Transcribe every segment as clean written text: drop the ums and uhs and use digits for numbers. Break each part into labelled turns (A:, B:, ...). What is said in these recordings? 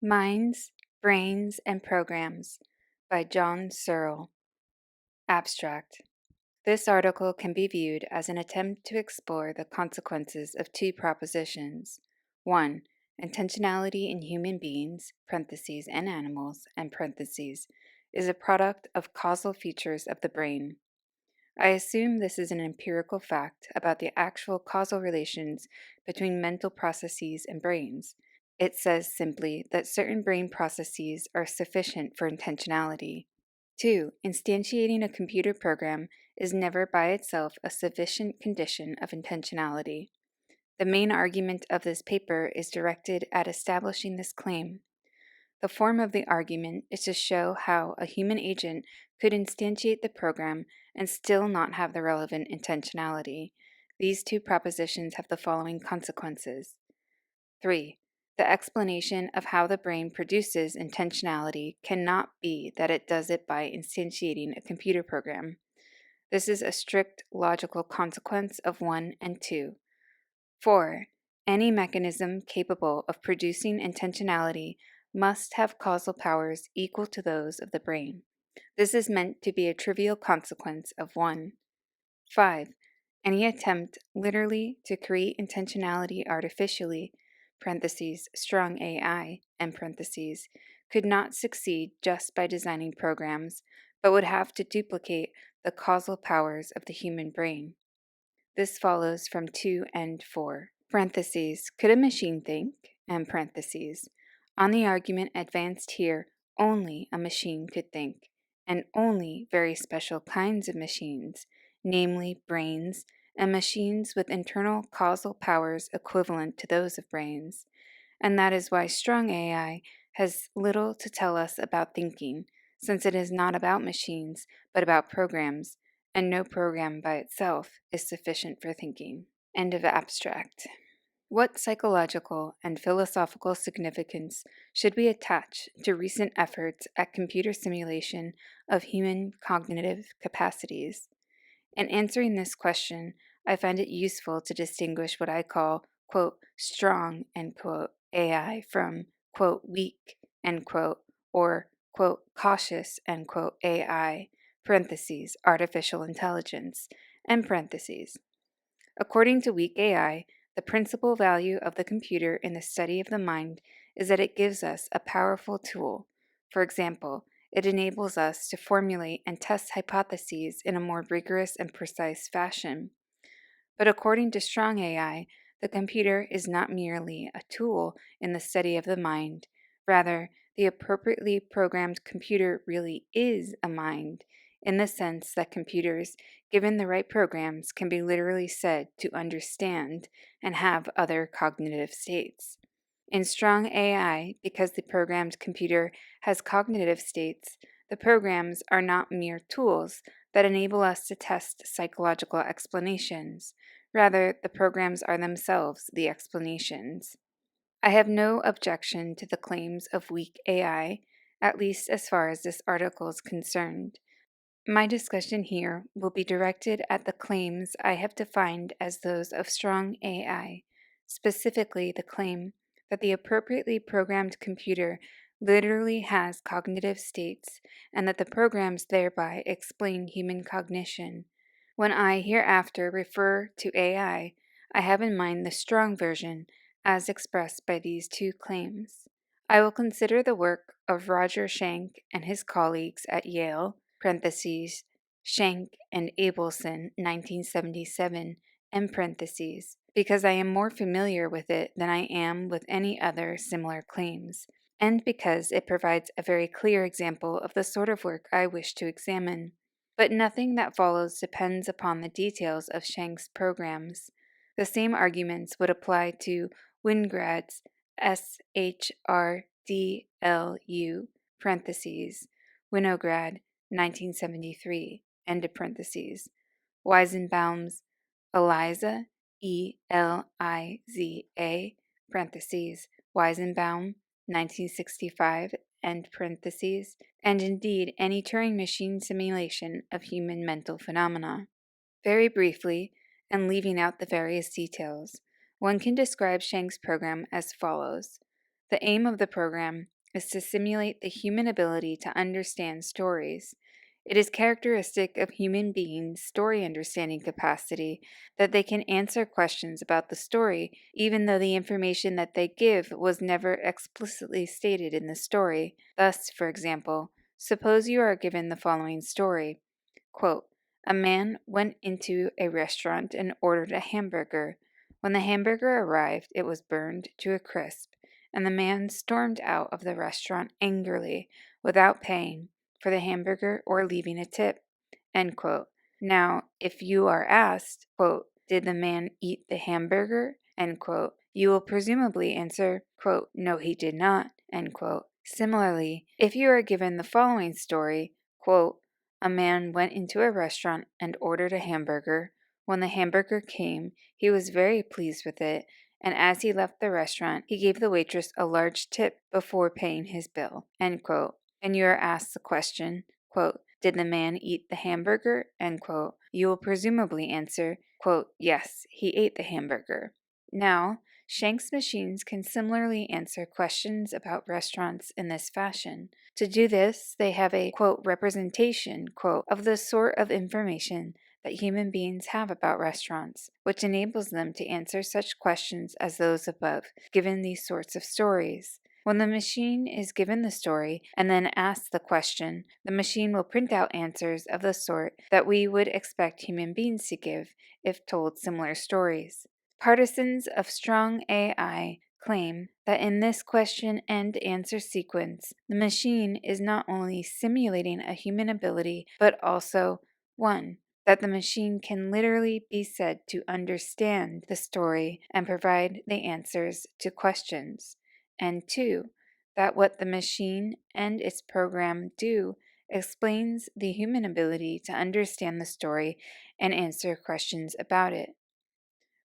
A: Minds, Brains, and Programs by John Searle. Abstract. This article can be viewed as an attempt to explore the consequences of two propositions. 1. Intentionality in human beings (and animals) is a product of causal features of the brain. I assume this is an empirical fact about the actual causal relations between mental processes and brains. It says simply that certain brain processes are sufficient for intentionality. 2. Instantiating a computer program is never by itself a sufficient condition of intentionality. The main argument of this paper is directed at establishing this claim. The form of the argument is to show how a human agent could instantiate the program and still not have the relevant intentionality. These two propositions have the following consequences. 3. The explanation of how the brain produces intentionality cannot be that it does it by instantiating a computer program. This is a strict logical consequence of 1 and 2. 4. Any mechanism capable of producing intentionality must have causal powers equal to those of the brain. This is meant to be a trivial consequence of 1. 5. Any attempt literally to create intentionality artificially strong AI, could not succeed just by designing programs, but would have to duplicate the causal powers of the human brain. This follows from 2 and 4. Could a machine think? On the argument advanced here, only a machine could think, and only very special kinds of machines, namely brains, and machines with internal causal powers equivalent to those of brains. And that is why strong AI has little to tell us about thinking, since it is not about machines, but about programs, and no program by itself is sufficient for thinking. End of abstract. What psychological and philosophical significance should we attach to recent efforts at computer simulation of human cognitive capacities? In answering this question, I find it useful to distinguish what I call, quote, strong, end quote, AI from, quote, weak, end quote, or, quote, cautious, end quote, AI, artificial intelligence, end parentheses. According to weak AI, the principal value of the computer in the study of the mind is that it gives us a powerful tool. For example, it enables us to formulate and test hypotheses in a more rigorous and precise fashion. But according to strong AI, the computer is not merely a tool in the study of the mind. Rather, the appropriately programmed computer really is a mind, in the sense that computers, given the right programs, can be literally said to understand and have other cognitive states. In strong AI, because the programmed computer has cognitive states, the programs are not mere tools that enable us to test psychological explanations. Rather, the programs are themselves the explanations. I have no objection to the claims of weak AI, at least as far as this article is concerned. My discussion here will be directed at the claims I have defined as those of strong AI, specifically the claim that the appropriately programmed computer literally has cognitive states and that the programs thereby explain human cognition. When I hereafter refer to AI, I have in mind the strong version as expressed by these two claims. I will consider the work of Roger Schenck and his colleagues at Yale (Schenck and Abelson, 1977), because I am more familiar with it than I am with any other similar claims, and because it provides a very clear example of the sort of work I wish to examine. But nothing that follows depends upon the details of Schenck's programs. The same arguments would apply to Wingrad's SHRDLU, Winograd, 1973, end of parentheses, Weizenbaum's ELIZA, ELIZA, parentheses, Weizenbaum, 1965, end parentheses, and indeed any Turing machine simulation of human mental phenomena. Very briefly, and leaving out the various details, one can describe Schenck's program as follows. The aim of the program is to simulate the human ability to understand stories. It is characteristic of human beings' story understanding capacity that they can answer questions about the story, even though the information that they give was never explicitly stated in the story. Thus, for example, suppose you are given the following story. Quote, a man went into a restaurant and ordered a hamburger. When the hamburger arrived, it was burned to a crisp, and the man stormed out of the restaurant angrily, without paying for the hamburger or leaving a tip. End quote. Now, if you are asked, quote, did the man eat the hamburger? End quote, you will presumably answer, quote, no, he did not. End quote. Similarly, if you are given the following story, quote, a man went into a restaurant and ordered a hamburger. When the hamburger came, he was very pleased with it, and as he left the restaurant, he gave the waitress a large tip before paying his bill. End quote. And you are asked the question, quote, did the man eat the hamburger? End quote. You will presumably answer, quote, yes, he ate the hamburger. Now, Shank's machines can similarly answer questions about restaurants in this fashion. To do this, they have a, quote, representation, quote, of the sort of information that human beings have about restaurants, which enables them to answer such questions as those above, given these sorts of stories. When the machine is given the story and then asked the question, the machine will print out answers of the sort that we would expect human beings to give if told similar stories. Partisans of strong AI claim that in this question and answer sequence, the machine is not only simulating a human ability, but also 1. That the machine can literally be said to understand the story and provide the answers to questions, and 2. That what the machine and its program do explains the human ability to understand the story and answer questions about it.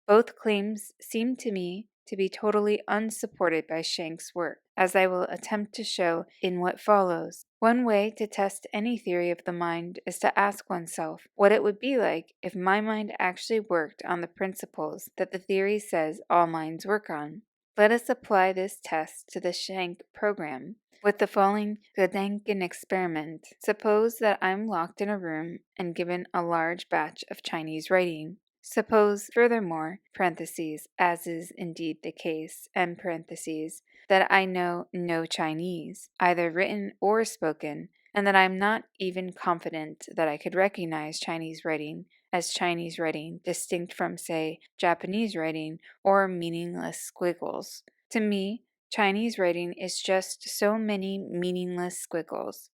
A: Both claims seem to me to be totally unsupported by Shank's work, as I will attempt to show in what follows. One way to test any theory of the mind is to ask oneself what it would be like if my mind actually worked on the principles that the theory says all minds work on. Let us apply this test to the Shank program with the following Gedanken experiment. Suppose that I'm locked in a room and given a large batch of Chinese writing. Suppose, furthermore, parentheses, as is indeed the case, and parentheses, that I know no Chinese, either written or spoken, and that I am not even confident that I could recognize Chinese writing as Chinese writing distinct from, say, Japanese writing or meaningless squiggles. To me, Chinese writing is just so many meaningless squiggles.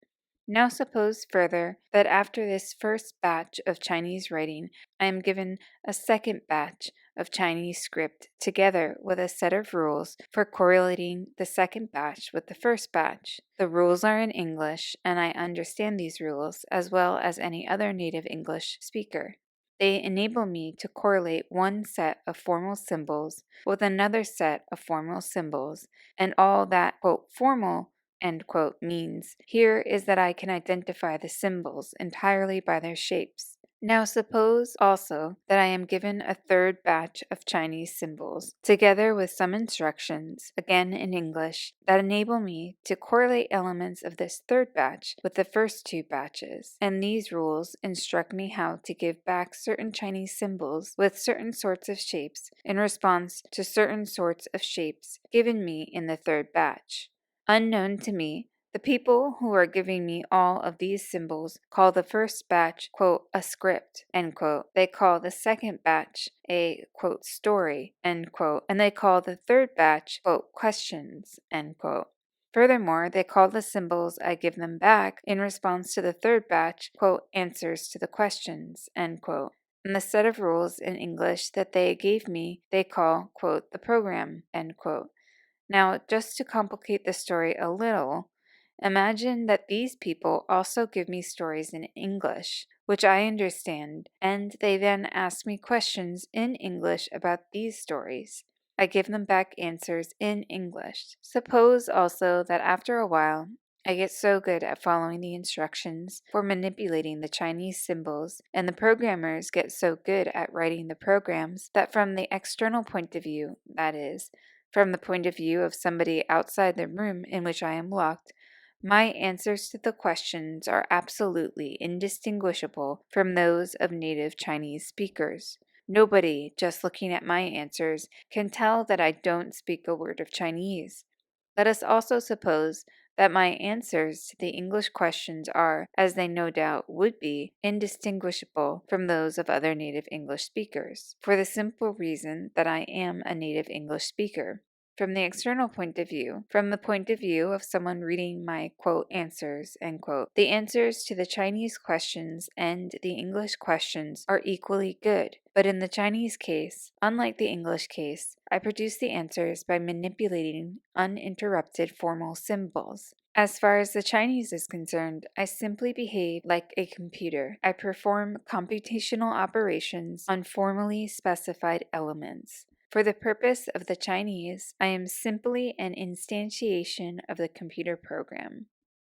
A: Now suppose further that after this first batch of Chinese writing, I am given a second batch of Chinese script together with a set of rules for correlating the second batch with the first batch. The rules are in English, and I understand these rules as well as any other native English speaker. They enable me to correlate one set of formal symbols with another set of formal symbols, and all that, quote, formal end quote, means here is that I can identify the symbols entirely by their shapes. Now suppose also that I am given a third batch of Chinese symbols, together with some instructions, again in English, that enable me to correlate elements of this third batch with the first two batches. And these rules instruct me how to give back certain Chinese symbols with certain sorts of shapes in response to certain sorts of shapes given me in the third batch. Unknown to me, the people who are giving me all of these symbols call the first batch, quote, a script, end quote. They call the second batch a, quote, story, end quote. And they call the third batch, quote, questions, end quote. Furthermore, they call the symbols I give them back in response to the third batch, quote, answers to the questions, end quote. And the set of rules in English that they gave me, they call, quote, the program, end quote. Now, just to complicate the story a little, imagine that these people also give me stories in English, which I understand, and they then ask me questions in English about these stories. I give them back answers in English. Suppose also that after a while, I get so good at following the instructions for manipulating the Chinese symbols, and the programmers get so good at writing the programs that from the external point of view, that is, From the point of view of somebody outside the room in which I am locked, my answers to the questions are absolutely indistinguishable from those of native Chinese speakers. Nobody, just looking at my answers, can tell that I don't speak a word of Chinese. Let us also suppose that my answers to the English questions are, as they no doubt would be, indistinguishable from those of other native English speakers, for the simple reason that I am a native English speaker. From the external point of view, from the point of view of someone reading my answers, the answers to the Chinese questions and the English questions are equally good. But in the Chinese case, unlike the English case, I produce the answers by manipulating uninterrupted formal symbols. As far as the Chinese is concerned, I simply behave like a computer. I perform computational operations on formally specified elements. For the purpose of the Chinese, I am simply an instantiation of the computer program.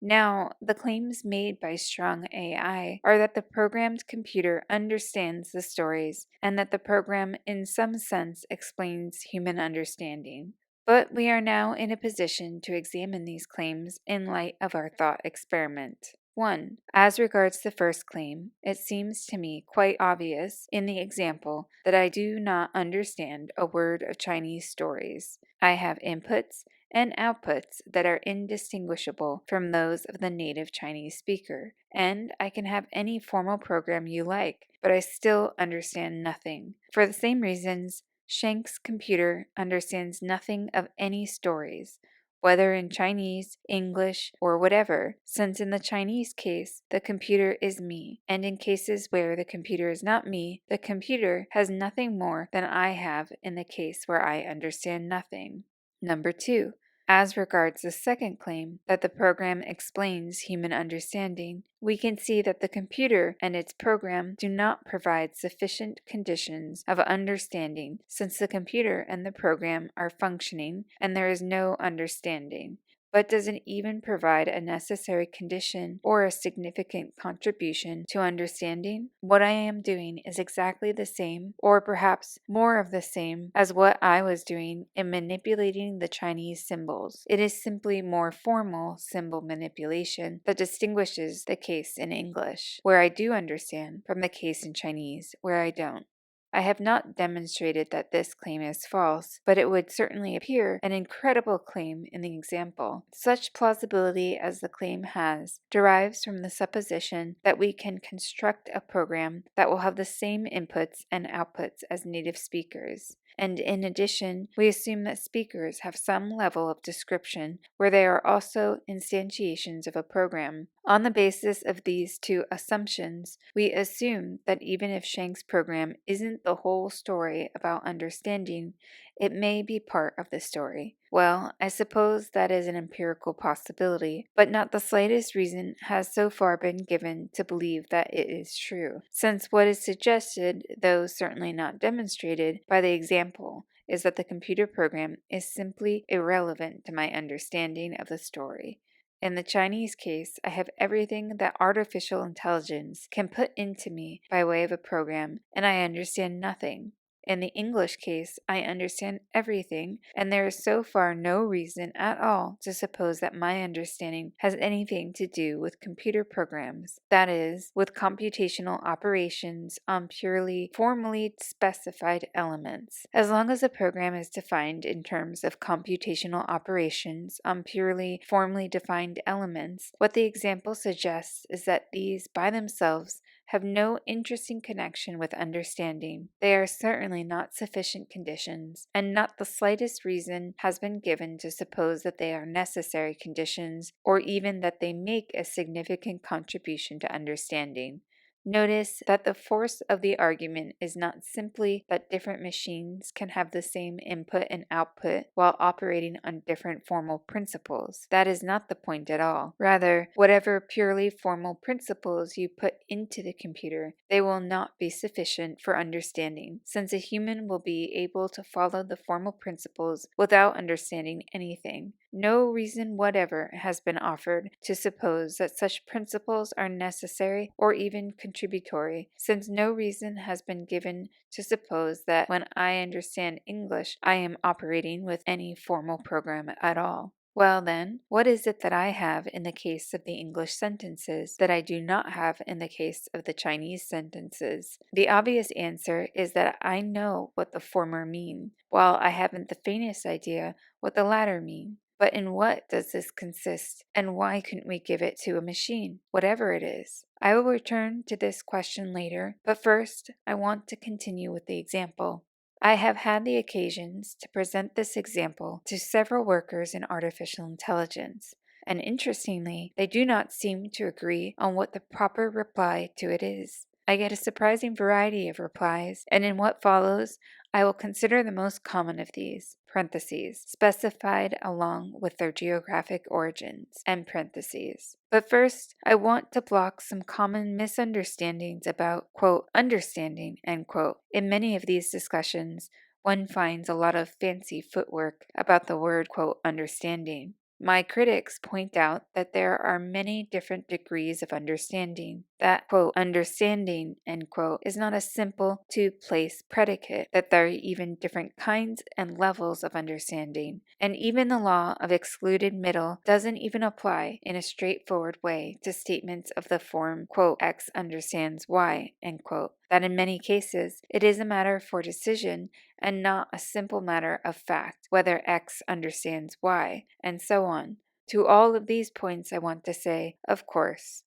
A: Now, the claims made by Strong AI are that the programmed computer understands the stories and that the program in some sense explains human understanding. But we are now in a position to examine these claims in light of our thought experiment. 1. As regards the first claim, it seems to me quite obvious in the example that I do not understand a word of Chinese stories. I have inputs and outputs that are indistinguishable from those of the native Chinese speaker, and I can have any formal program you like, but I still understand nothing. For the same reasons, Shank's computer understands nothing of any stories, whether in Chinese, English, or whatever, since in the Chinese case, the computer is me, and in cases where the computer is not me, the computer has nothing more than I have in the case where I understand nothing. Number 2. As regards the second claim, that the program explains human understanding, we can see that the computer and its program do not provide sufficient conditions of understanding, since the computer and the program are functioning and there is no understanding. But does it even provide a necessary condition or a significant contribution to understanding? What I am doing is exactly the same, or perhaps more of the same, as what I was doing in manipulating the Chinese symbols. It is simply more formal symbol manipulation that distinguishes the case in English, where I do understand, from the case in Chinese, where I don't. I have not demonstrated that this claim is false, but it would certainly appear an incredible claim in the example. Such plausibility as the claim has derives from the supposition that we can construct a program that will have the same inputs and outputs as native speakers. And in addition, we assume that speakers have some level of description where they are also instantiations of a program. On the basis of these two assumptions, we assume that even if Shank's program isn't the whole story about understanding, it may be part of the story. Well, I suppose that is an empirical possibility, but not the slightest reason has so far been given to believe that it is true, since what is suggested, though certainly not demonstrated, by the example is that the computer program is simply irrelevant to my understanding of the story. In the Chinese case, I have everything that artificial intelligence can put into me by way of a program, and I understand nothing. In the English case, I understand everything, and there is so far no reason at all to suppose that my understanding has anything to do with computer programs, that is, with computational operations on purely formally specified elements. As long as a program is defined in terms of computational operations on purely formally defined elements, what the example suggests is that these by themselves have no interesting connection with understanding. They are certainly not sufficient conditions, and not the slightest reason has been given to suppose that they are necessary conditions, or even that they make a significant contribution to understanding. Notice that the force of the argument is not simply that different machines can have the same input and output while operating on different formal principles. That is not the point at all. Rather, whatever purely formal principles you put into the computer, they will not be sufficient for understanding, since a human will be able to follow the formal principles without understanding anything. no reason whatever has been offered to suppose that such principles are necessary or even contributory, since no reason has been given to suppose that when I understand English, I am operating with any formal program at all. Well then, what is it that I have in the case of the English sentences that I do not have in the case of the Chinese sentences? The obvious answer is that I know what the former mean, while I haven't the faintest idea what the latter mean. But in what does this consist, and why couldn't we give it to a machine, whatever it is? I will return to this question later, but first I want to continue with the example. I have had the occasions to present this example to several workers in artificial intelligence, and interestingly, they do not seem to agree on what the proper reply to it is. I get a surprising variety of replies, and in what follows, I will consider the most common of these, parentheses, specified along with their geographic origins, end parentheses. But first, I want to block some common misunderstandings about, quote, understanding, end quote. In many of these discussions, one finds a lot of fancy footwork about the word, quote, understanding. My critics point out that there are many different degrees of understanding, that, quote, understanding, end quote, is not a simple two-place predicate, that there are even different kinds and levels of understanding, and even the law of excluded middle doesn't even apply in a straightforward way to statements of the form, quote, X understands Y, end quote, that in many cases it is a matter for decision and not a simple matter of fact, whether X understands Y, and so on. To all of these points I want to say, of course,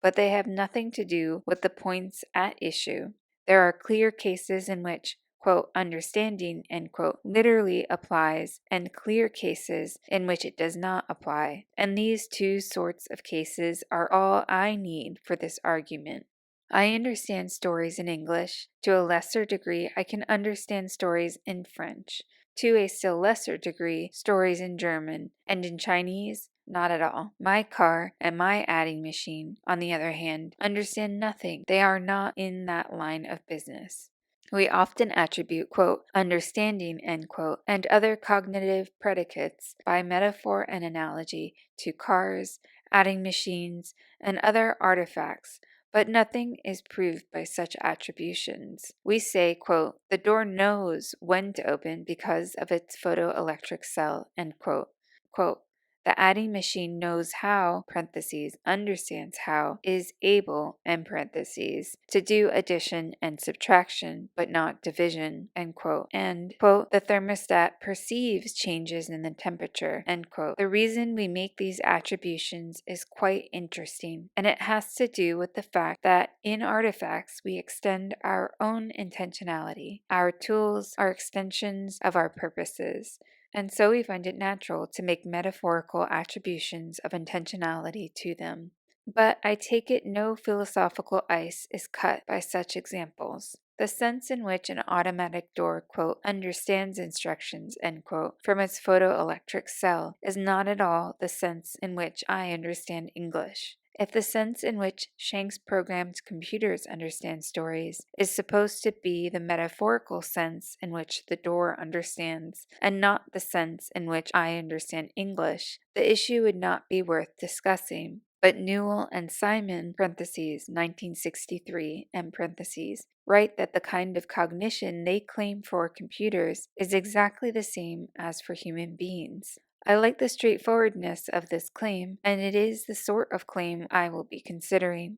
A: but they have nothing to do with the points at issue. There are clear cases in which, quote, understanding, end quote, literally applies, and clear cases in which it does not apply, and these two sorts of cases are all I need for this argument. I understand stories in English. To a lesser degree, I can understand stories in French. To a still lesser degree, stories in German. And in Chinese, not at all. My car and my adding machine, on the other hand, understand nothing. They are not in that line of business. We often attribute, quote, understanding, end quote, and other cognitive predicates by metaphor and analogy to cars, adding machines, and other artifacts, but nothing is proved by such attributions. We say, quote, the door knows when to open because of its photoelectric cell, end quote. Quote, the adding machine knows how, parentheses, understands how, is able, end parentheses, to do addition and subtraction, but not division, end quote. And, quote, the thermostat perceives changes in the temperature, end quote. The reason we make these attributions is quite interesting, and it has to do with the fact that in artifacts we extend our own intentionality. Our tools are extensions of our purposes. And so we find it natural to make metaphorical attributions of intentionality to them. But I take it no philosophical ice is cut by such examples. The sense in which an automatic door, quote, understands instructions, end quote, from its photoelectric cell is not at all the sense in which I understand English. If the sense in which Shank's programmed computers understand stories is supposed to be the metaphorical sense in which the door understands, and not the sense in which I understand English, the issue would not be worth discussing. But Newell and Simon (1963) write that the kind of cognition they claim for computers is exactly the same as for human beings. I like the straightforwardness of this claim, and it is the sort of claim I will be considering.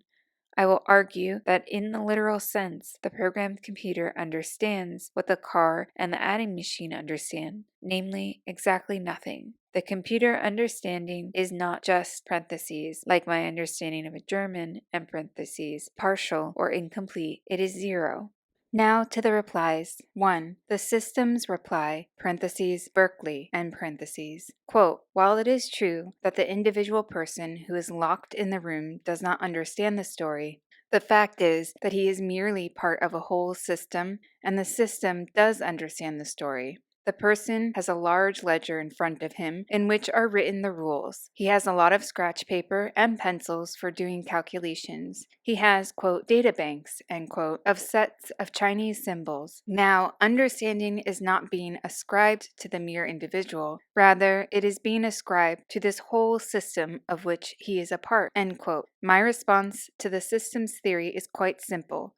A: I will argue that in the literal sense, the programmed computer understands what the car and the adding machine understand, namely, exactly nothing. The computer understanding is not just parentheses, like my understanding of a German, and parentheses, partial or incomplete. It is zero. Now to the replies. 1. The system's reply, parentheses, Berkeley, end parentheses. Quote, while it is true that the individual person who is locked in the room does not understand the story, the fact is that he is merely part of a whole system, and the system does understand the story. The person has a large ledger in front of him in which are written the rules. He has a lot of scratch paper and pencils for doing calculations. He has, quote, data banks, end quote, of sets of Chinese symbols. Now, understanding is not being ascribed to the mere individual. Rather, it is being ascribed to this whole system of which he is a part, end quote. My response to the systems theory is quite simple.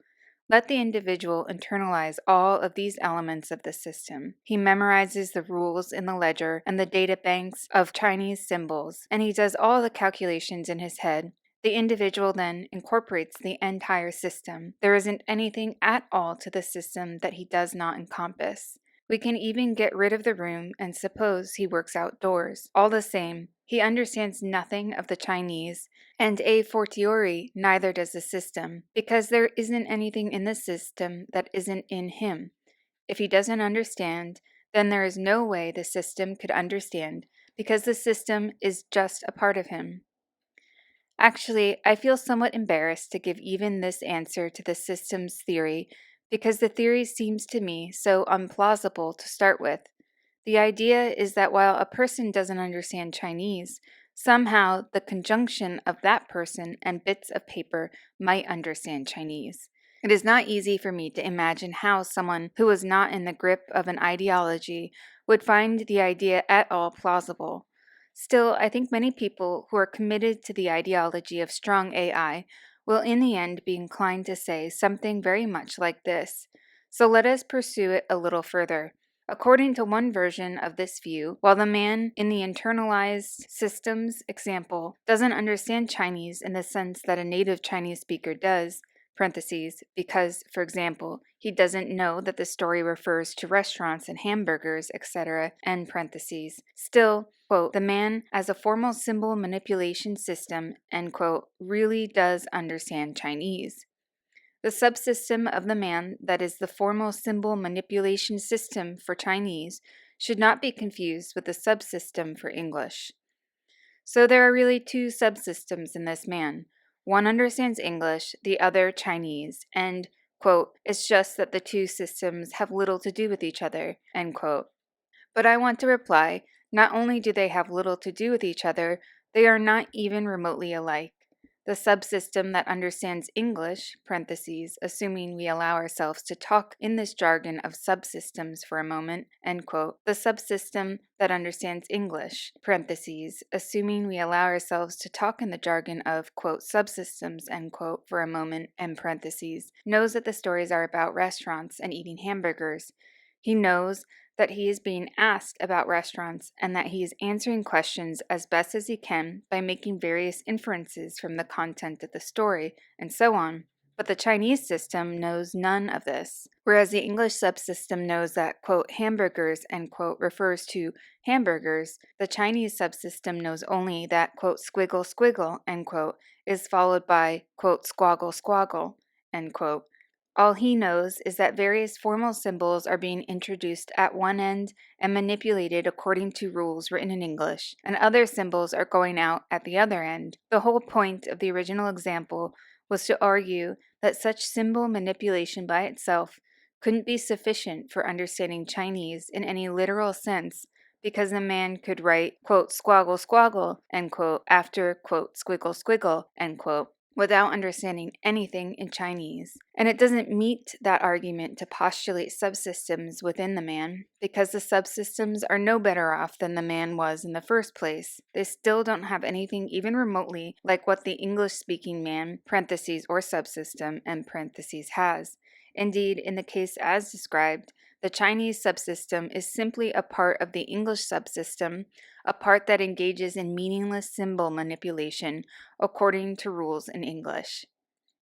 A: Let the individual internalize all of these elements of the system. He memorizes the rules in the ledger and the data banks of Chinese symbols, and he does all the calculations in his head. The individual then incorporates the entire system. There isn't anything at all to the system that he does not encompass. We can even get rid of the room and suppose he works outdoors. All the same, he understands nothing of the Chinese, and a fortiori, neither does the system, because there isn't anything in the system that isn't in him. If he doesn't understand, then there is no way the system could understand, because the system is just a part of him. Actually, I feel somewhat embarrassed to give even this answer to the systems theory, because the theory seems to me so implausible to start with. The idea is that while a person doesn't understand Chinese, somehow the conjunction of that person and bits of paper might understand Chinese. It is not easy for me to imagine how someone who was not in the grip of an ideology would find the idea at all plausible. Still, I think many people who are committed to the ideology of strong AI will in the end be inclined to say something very much like this. So let us pursue it a little further. According to one version of this view, while the man in the internalized systems example doesn't understand Chinese in the sense that a native Chinese speaker does, because, for example, he doesn't know that the story refers to restaurants and hamburgers, etc., still, quote, the man as a formal symbol manipulation system, end quote, really does understand Chinese. The subsystem of the man that is the formal symbol manipulation system for Chinese should not be confused with the subsystem for English. So there are really two subsystems in this man. One understands English, the other Chinese, and, quote, it's just that the two systems have little to do with each other, end quote. But I want to reply, not only do they have little to do with each other, they are not even remotely alike. The subsystem that understands English, assuming we allow ourselves to talk in this jargon of subsystems for a moment, end quote. The subsystem that understands English, assuming we allow ourselves to talk in the jargon of, quote, subsystems, end quote, for a moment, end parentheses, knows that the stories are about restaurants and eating hamburgers. He knows that he is being asked about restaurants and that he is answering questions as best as he can by making various inferences from the content of the story, and so on. But the Chinese system knows none of this, whereas the English subsystem knows that, quote, hamburgers, end quote, refers to hamburgers. The Chinese subsystem knows only that, quote, squiggle, squiggle, end quote, is followed by, quote, squoggle, squoggle, end quote. All he knows is that various formal symbols are being introduced at one end and manipulated according to rules written in English, and other symbols are going out at the other end. The whole point of the original example was to argue that such symbol manipulation by itself couldn't be sufficient for understanding Chinese in any literal sense, because the man could write, quote, squoggle, squoggle, end quote, after, quote, squiggle, squiggle, end quote, without understanding anything in Chinese. And it doesn't meet that argument to postulate subsystems within the man, because the subsystems are no better off than the man was in the first place. They still don't have anything even remotely like what the English-speaking man, or subsystem, has. Indeed, in the case as described, the Chinese subsystem is simply a part of the English subsystem, a part that engages in meaningless symbol manipulation according to rules in English.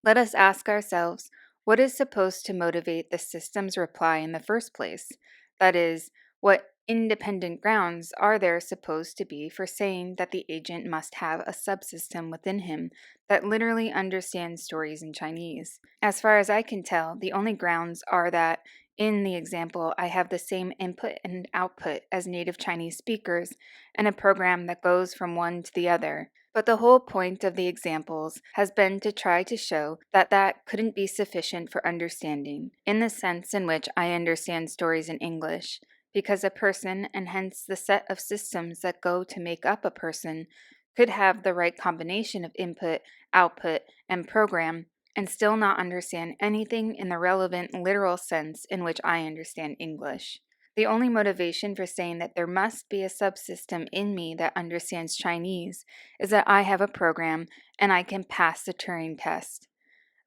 A: Let us ask ourselves, what is supposed to motivate the system's reply in the first place? That is, what independent grounds are there supposed to be for saying that the agent must have a subsystem within him that literally understands stories in Chinese? As far as I can tell, the only grounds are that in the example, I have the same input and output as native Chinese speakers and a program that goes from one to the other. But the whole point of the examples has been to try to show that that couldn't be sufficient for understanding, in the sense in which I understand stories in English, because a person, and hence the set of systems that go to make up a person, could have the right combination of input, output, and program, and still not understand anything in the relevant literal sense in which I understand English. The only motivation for saying that there must be a subsystem in me that understands Chinese is that I have a program and I can pass the Turing test.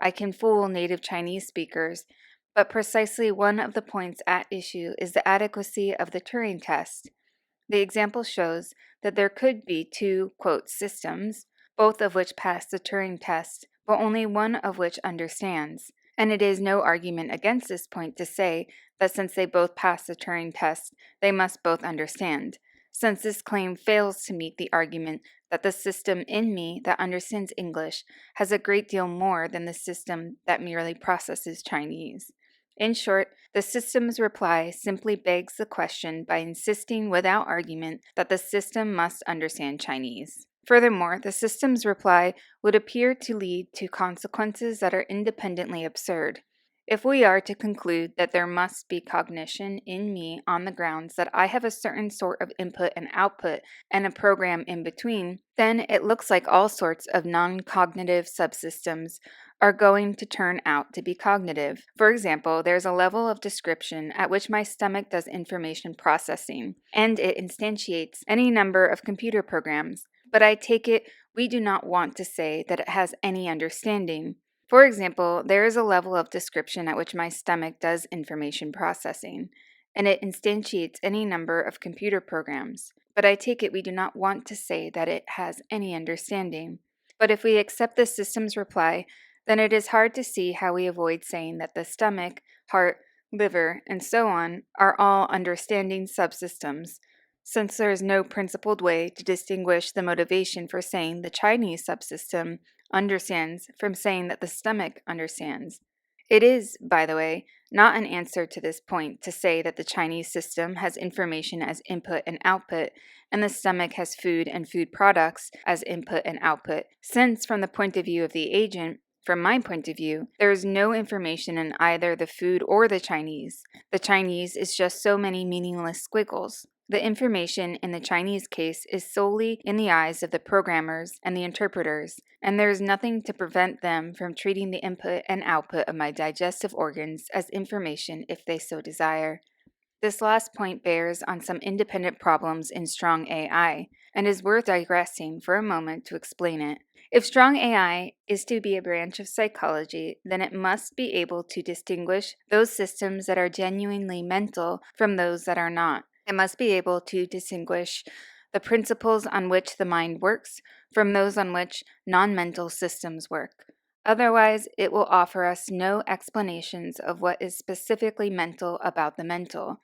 A: I can fool native Chinese speakers, but precisely one of the points at issue is the adequacy of the Turing test. The example shows that there could be two, quote, systems, both of which pass the Turing test, but only one of which understands. And it is no argument against this point to say that since they both pass the Turing test, they must both understand, since this claim fails to meet the argument that the system in me that understands English has a great deal more than the system that merely processes Chinese. In short, the system's reply simply begs the question by insisting without argument that the system must understand Chinese. Furthermore, the system's reply would appear to lead to consequences that are independently absurd. If we are to conclude that there must be cognition in me on the grounds that I have a certain sort of input and output and a program in between, then it looks like all sorts of non-cognitive subsystems are going to turn out to be cognitive. For example, there's a level of description at which my stomach does information processing, and it instantiates any number of computer programs. But I take it we do not want to say that it has any understanding. For example, there is a level of description at which my stomach does information processing, and it instantiates any number of computer programs. But I take it we do not want to say that it has any understanding. But if we accept the system's reply, then it is hard to see how we avoid saying that the stomach, heart, liver, and so on are all understanding subsystems, since there is no principled way to distinguish the motivation for saying the Chinese subsystem understands from saying that the stomach understands. It is, by the way, not an answer to this point to say that the Chinese system has information as input and output, and the stomach has food and food products as input and output, since from the point of view of the agent, from my point of view, there is no information in either the food or the Chinese. The Chinese is just so many meaningless squiggles. The information in the Chinese case is solely in the eyes of the programmers and the interpreters, and there is nothing to prevent them from treating the input and output of my digestive organs as information if they so desire. This last point bears on some independent problems in strong AI, and is worth digressing for a moment to explain it. If strong AI is to be a branch of psychology, then it must be able to distinguish those systems that are genuinely mental from those that are not. It must be able to distinguish the principles on which the mind works from those on which non-mental systems work. Otherwise, it will offer us no explanations of what is specifically mental about the mental,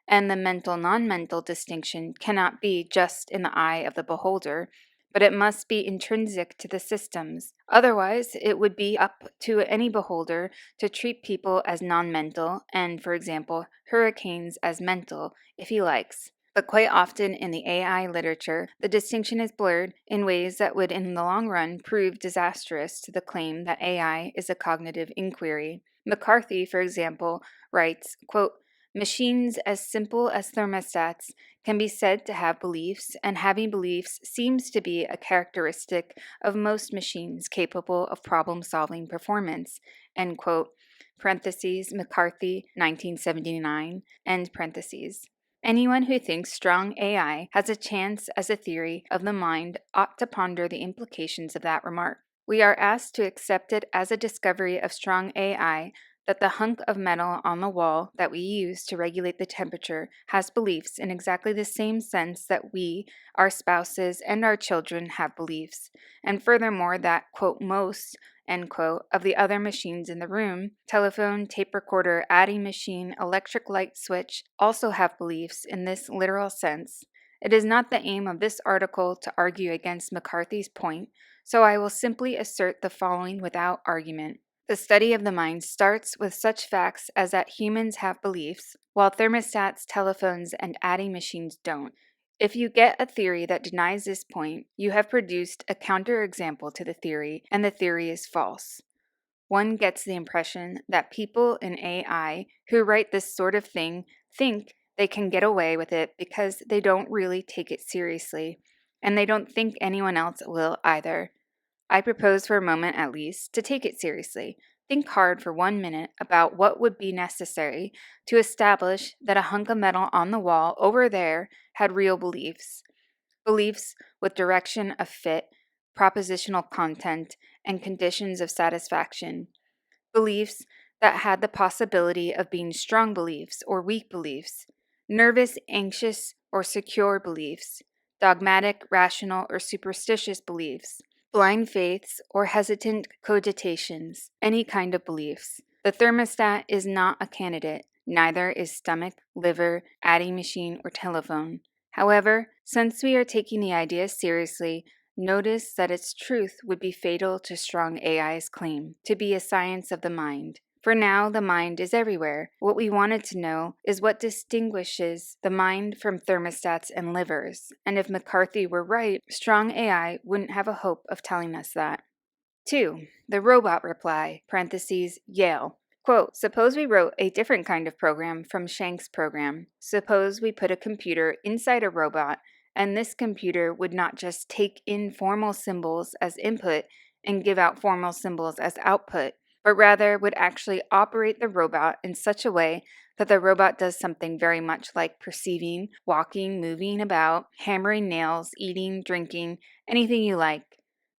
A: and the mental-non-mental distinction cannot be just in the eye of the beholder, but it must be intrinsic to the systems. Otherwise, it would be up to any beholder to treat people as non-mental and, for example, hurricanes as mental, if he likes. But quite often in the AI literature, the distinction is blurred in ways that would in the long run prove disastrous to the claim that AI is a cognitive inquiry. McCarthy, for example, writes, quote, "Machines as simple as thermostats can be said to have beliefs, and having beliefs seems to be a characteristic of most machines capable of problem-solving performance," end quote, parentheses, McCarthy, 1979, end parentheses. Anyone who thinks strong AI has a chance as a theory of the mind ought to ponder the implications of that remark. We are asked to accept it as a discovery of strong AI that the hunk of metal on the wall that we use to regulate the temperature has beliefs in exactly the same sense that we, our spouses, and our children have beliefs, and furthermore that, quote, most, end quote, of the other machines in the room, telephone, tape recorder, adding machine, electric light switch, also have beliefs in this literal sense. It is not the aim of this article to argue against McCarthy's point, so I will simply assert the following without argument. The study of the mind starts with such facts as that humans have beliefs, while thermostats, telephones, and adding machines don't. If you get a theory that denies this point, you have produced a counterexample to the theory, and the theory is false. One gets the impression that people in AI who write this sort of thing think they can get away with it because they don't really take it seriously, and they don't think anyone else will either. I propose for a moment at least to take it seriously. Think hard for 1 minute about what would be necessary to establish that a hunk of metal on the wall over there had real beliefs. Beliefs with direction of fit, propositional content, and conditions of satisfaction. Beliefs that had the possibility of being strong beliefs or weak beliefs, nervous, anxious, or secure beliefs, dogmatic, rational, or superstitious beliefs, blind faiths, or hesitant cogitations, any kind of beliefs. The thermostat is not a candidate, neither is stomach, liver, adding machine, or telephone. However, since we are taking the idea seriously, notice that its truth would be fatal to strong AI's claim to be a science of the mind. For now, the mind is everywhere. What we wanted to know is what distinguishes the mind from thermostats and livers, and if McCarthy were right, strong AI wouldn't have a hope of telling us that. 2. The robot reply, parentheses, Yale. Quote, suppose we wrote a different kind of program from Shank's program. Suppose we put a computer inside a robot, and this computer would not just take in formal symbols as input and give out formal symbols as output, but rather would actually operate the robot in such a way that the robot does something very much like perceiving, walking, moving about, hammering nails, eating, drinking, anything you like.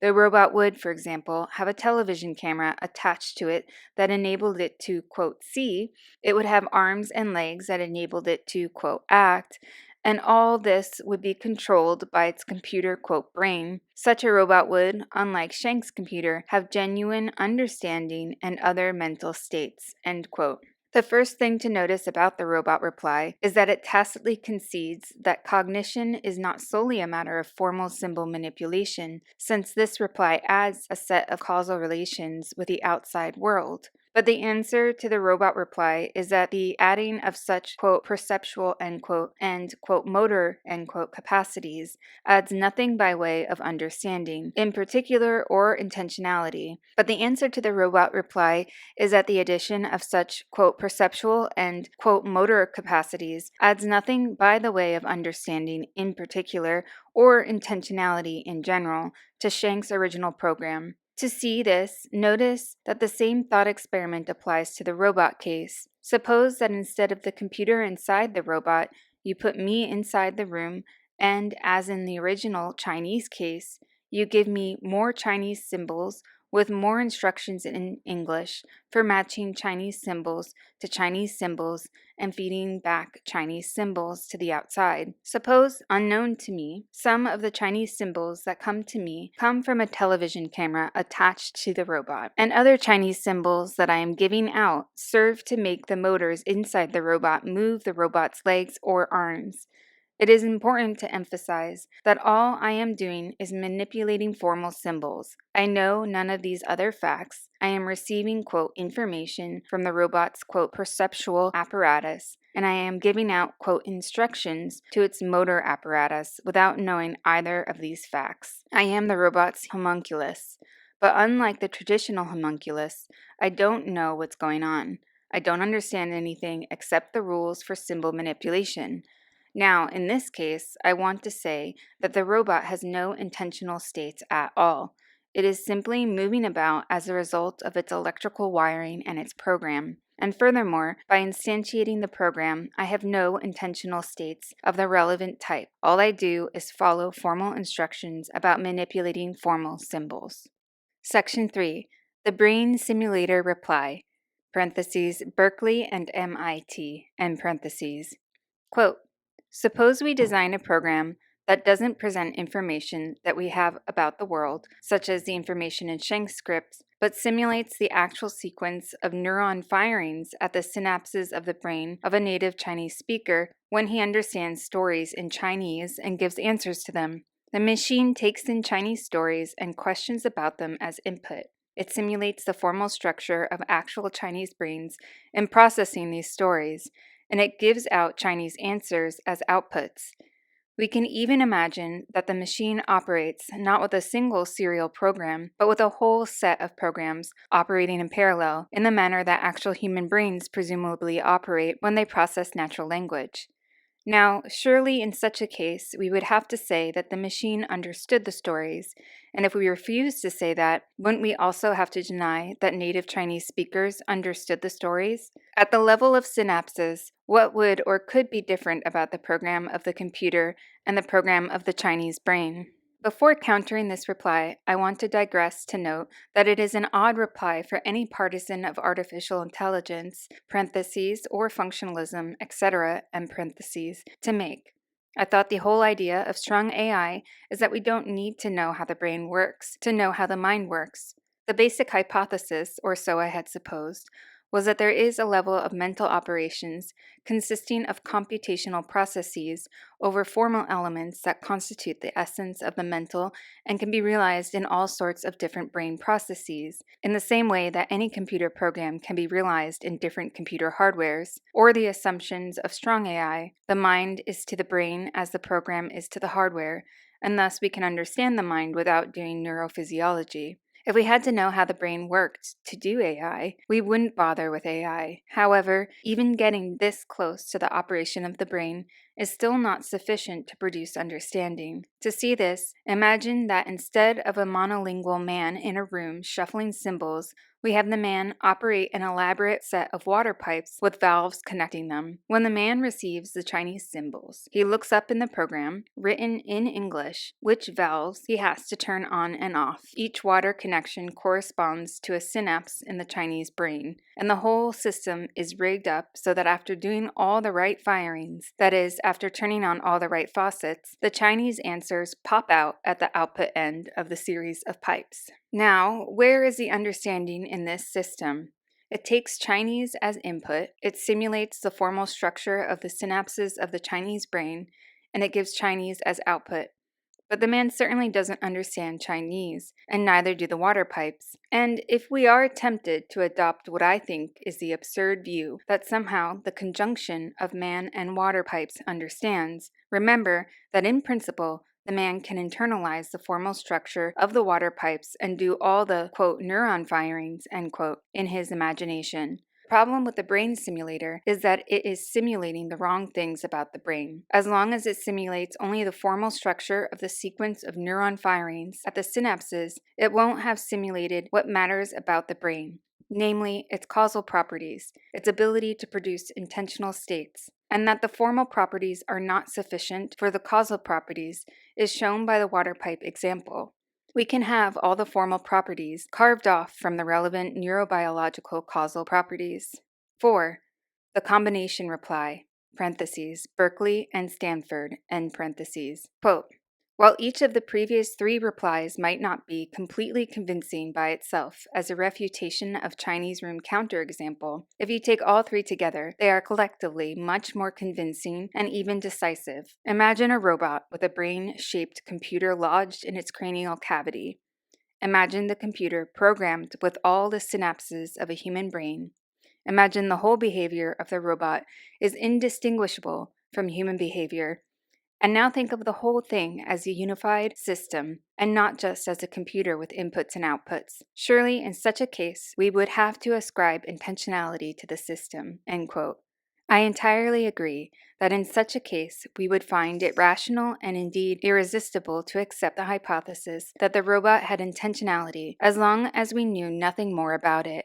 A: The robot would, for example, have a television camera attached to it that enabled it to, quote, see. It would have arms and legs that enabled it to, quote, act. And all this would be controlled by its computer, quote, brain. Such a robot would, unlike Shank's computer, have genuine understanding and other mental states, end quote. The first thing to notice about the robot reply is that it tacitly concedes that cognition is not solely a matter of formal symbol manipulation, since this reply adds a set of causal relations with the outside world. But the answer to the robot reply is that the adding of such, quote, perceptual, end quote, and, quote, motor, end quote, capacities adds nothing by way of understanding, in particular or intentionality. But the answer to the robot reply is that the addition of such, quote, perceptual and, quote, motor capacities adds nothing by the way of understanding in particular or intentionality in general to Shank's original program. To see this, notice that the same thought experiment applies to the robot case. Suppose that instead of the computer inside the robot, you put me inside the room, and as in the original Chinese case, you give me more Chinese symbols with more instructions in English for matching Chinese symbols to Chinese symbols and feeding back Chinese symbols to the outside. Suppose, unknown to me, some of the Chinese symbols that come to me come from a television camera attached to the robot, and other Chinese symbols that I am giving out serve to make the motors inside the robot move the robot's legs or arms. It is important to emphasize that all I am doing is manipulating formal symbols. I know none of these other facts. I am receiving, quote, information from the robot's, quote, perceptual apparatus, and I am giving out, quote, instructions to its motor apparatus without knowing either of these facts. I am the robot's homunculus, but unlike the traditional homunculus, I don't know what's going on. I don't understand anything except the rules for symbol manipulation. Now, in this case, I want to say that the robot has no intentional states at all. It is simply moving about as a result of its electrical wiring and its program. And furthermore, by instantiating the program, I have no intentional states of the relevant type. All I do is follow formal instructions about manipulating formal symbols. Section 3. The Brain Simulator Reply, parentheses, Berkeley and MIT, end parentheses. Quote, suppose we design a program that doesn't present information that we have about the world, such as the information in Shank's scripts, but simulates the actual sequence of neuron firings at the synapses of the brain of a native Chinese speaker when he understands stories in Chinese and gives answers to them. The machine takes in Chinese stories and questions about them as input. It simulates the formal structure of actual Chinese brains in processing these stories, and it gives out Chinese answers as outputs. We can even imagine that the machine operates not with a single serial program, but with a whole set of programs operating in parallel in the manner that actual human brains presumably operate when they process natural language. Now, surely in such a case, we would have to say that the machine understood the stories, and if we refuse to say that, wouldn't we also have to deny that native Chinese speakers understood the stories? At the level of synapses, what would or could be different about the program of the computer and the program of the Chinese brain? Before countering this reply, I want to digress to note that it is an odd reply for any partisan of artificial intelligence, parentheses, or functionalism, etc., and parentheses, to make. I thought the whole idea of strong AI is that we don't need to know how the brain works to know how the mind works. The basic hypothesis, or so I had supposed, was that there is a level of mental operations consisting of computational processes over formal elements that constitute the essence of the mental and can be realized in all sorts of different brain processes, in the same way that any computer program can be realized in different computer hardwares, or the assumptions of strong AI. The mind is to the brain as the program is to the hardware, and thus we can understand the mind without doing neurophysiology. If we had to know how the brain worked to do AI, we wouldn't bother with AI. However, even getting this close to the operation of the brain is still not sufficient to produce understanding. To see this, imagine that instead of a monolingual man in a room shuffling cymbals, we have the man operate an elaborate set of water pipes with valves connecting them. When the man receives the Chinese symbols, he looks up in the program, written in English, which valves he has to turn on and off. Each water connection corresponds to a synapse in the Chinese brain, and the whole system is rigged up so that after doing all the right firings, that is, after turning on all the right faucets, the Chinese answers pop out at the output end of the series of pipes. Now, where is the understanding in this system? It takes Chinese as input, it simulates the formal structure of the synapses of the Chinese brain, and it gives Chinese as output. But the man certainly doesn't understand Chinese, and neither do the water pipes. And if we are tempted to adopt what I think is the absurd view that somehow the conjunction of man and water pipes understands, remember that in principle, the man can internalize the formal structure of the water pipes and do all the, quote, neuron firings, end quote, in his imagination. The problem with the brain simulator is that it is simulating the wrong things about the brain. As long as it simulates only the formal structure of the sequence of neuron firings at the synapses, it won't have simulated what matters about the brain, namely its causal properties, its ability to produce intentional states. And that the formal properties are not sufficient for the causal properties is shown by the water pipe example. We can have all the formal properties carved off from the relevant neurobiological causal properties. 4. The combination reply, parentheses, Berkeley and Stanford, end parentheses. Quote, while each of the previous 3 replies might not be completely convincing by itself as a refutation of Chinese room counterexample, if you take all 3 together, they are collectively much more convincing and even decisive. Imagine a robot with a brain-shaped computer lodged in its cranial cavity. Imagine the computer programmed with all the synapses of a human brain. Imagine the whole behavior of the robot is indistinguishable from human behavior. And now think of the whole thing as a unified system, and not just as a computer with inputs and outputs. Surely, in such a case, we would have to ascribe intentionality to the system, end quote. I entirely agree that in such a case, we would find it rational and indeed irresistible to accept the hypothesis that the robot had intentionality as long as we knew nothing more about it.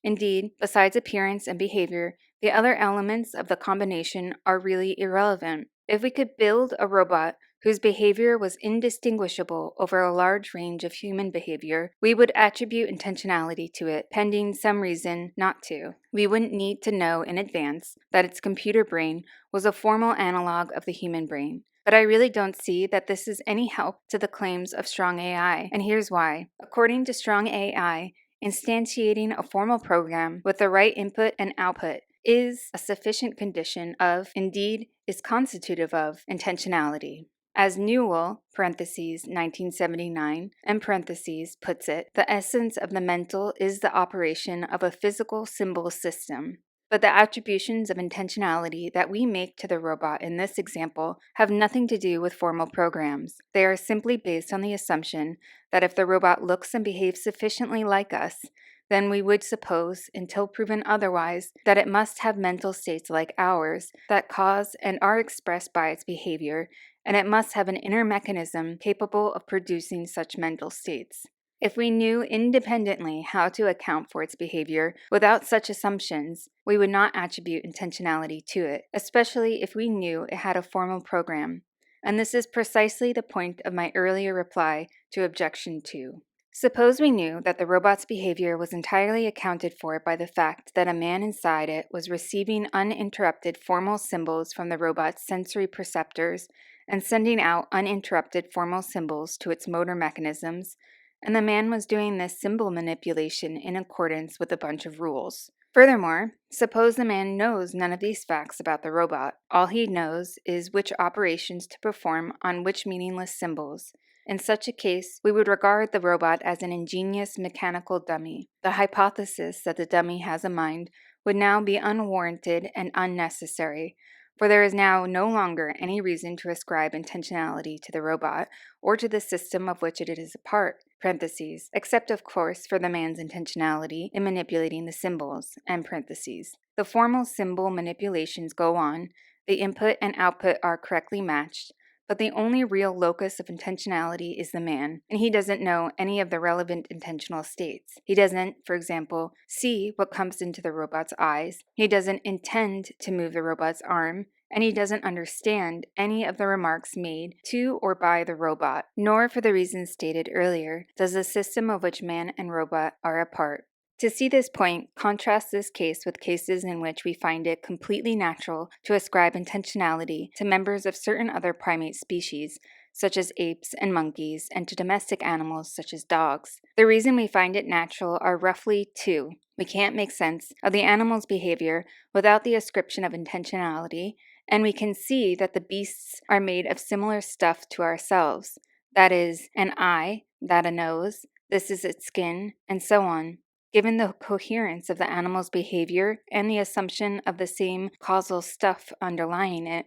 A: Indeed, besides appearance and behavior, the other elements of the combination are really irrelevant. If we could build a robot whose behavior was indistinguishable over a large range of human behavior, we would attribute intentionality to it, pending some reason not to. We wouldn't need to know in advance that its computer brain was a formal analog of the human brain. But I really don't see that this is any help to the claims of strong AI, and here's why. According to strong AI, instantiating a formal program with the right input and output is a sufficient condition of, indeed, is constitutive of, intentionality. As Newell, parentheses, 1979, and parentheses, puts it, the essence of the mental is the operation of a physical symbol system. But the attributions of intentionality that we make to the robot in this example have nothing to do with formal programs. They are simply based on the assumption that if the robot looks and behaves sufficiently like us, then we would suppose, until proven otherwise, that it must have mental states like ours that cause and are expressed by its behavior, and it must have an inner mechanism capable of producing such mental states. If we knew independently how to account for its behavior without such assumptions, we would not attribute intentionality to it, especially if we knew it had a formal program. And this is precisely the point of my earlier reply to objection 2. Suppose we knew that the robot's behavior was entirely accounted for by the fact that a man inside it was receiving uninterrupted formal symbols from the robot's sensory perceptors and sending out uninterrupted formal symbols to its motor mechanisms, and the man was doing this symbol manipulation in accordance with a bunch of rules. Furthermore, suppose the man knows none of these facts about the robot. All he knows is which operations to perform on which meaningless symbols. In such a case, we would regard the robot as an ingenious mechanical dummy. The hypothesis that the dummy has a mind would now be unwarranted and unnecessary, for there is now no longer any reason to ascribe intentionality to the robot or to the system of which it is a part, except of course for the man's intentionality in manipulating the symbols, The formal symbol manipulations go on, the input and output are correctly matched, but the only real locus of intentionality is the man, and he doesn't know any of the relevant intentional states. He doesn't, for example, see what comes into the robot's eyes, he doesn't intend to move the robot's arm, and he doesn't understand any of the remarks made to or by the robot, nor, for the reasons stated earlier, does the system of which man and robot are a part. To see this point, contrast this case with cases in which we find it completely natural to ascribe intentionality to members of certain other primate species, such as apes and monkeys, and to domestic animals such as dogs. The reason we find it natural are roughly two. We can't make sense of the animal's behavior without the ascription of intentionality, and we can see that the beasts are made of similar stuff to ourselves. That is, an eye, that a nose, this is its skin, and so on. Given the coherence of the animal's behavior and the assumption of the same causal stuff underlying it,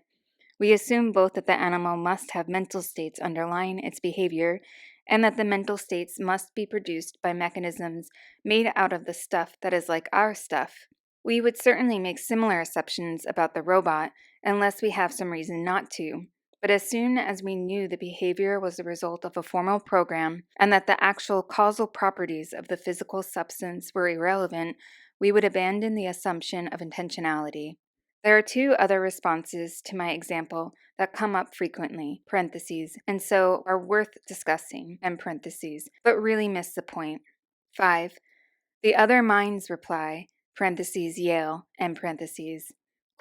A: we assume both that the animal must have mental states underlying its behavior and that the mental states must be produced by mechanisms made out of the stuff that is like our stuff. We would certainly make similar assumptions about the robot unless we have some reason not to. But as soon as we knew the behavior was the result of a formal program and that the actual causal properties of the physical substance were irrelevant, we would abandon the assumption of intentionality. There are two other responses to my example that come up frequently, and so are worth discussing, but really miss the point. 5. The other mind's reply, Yale,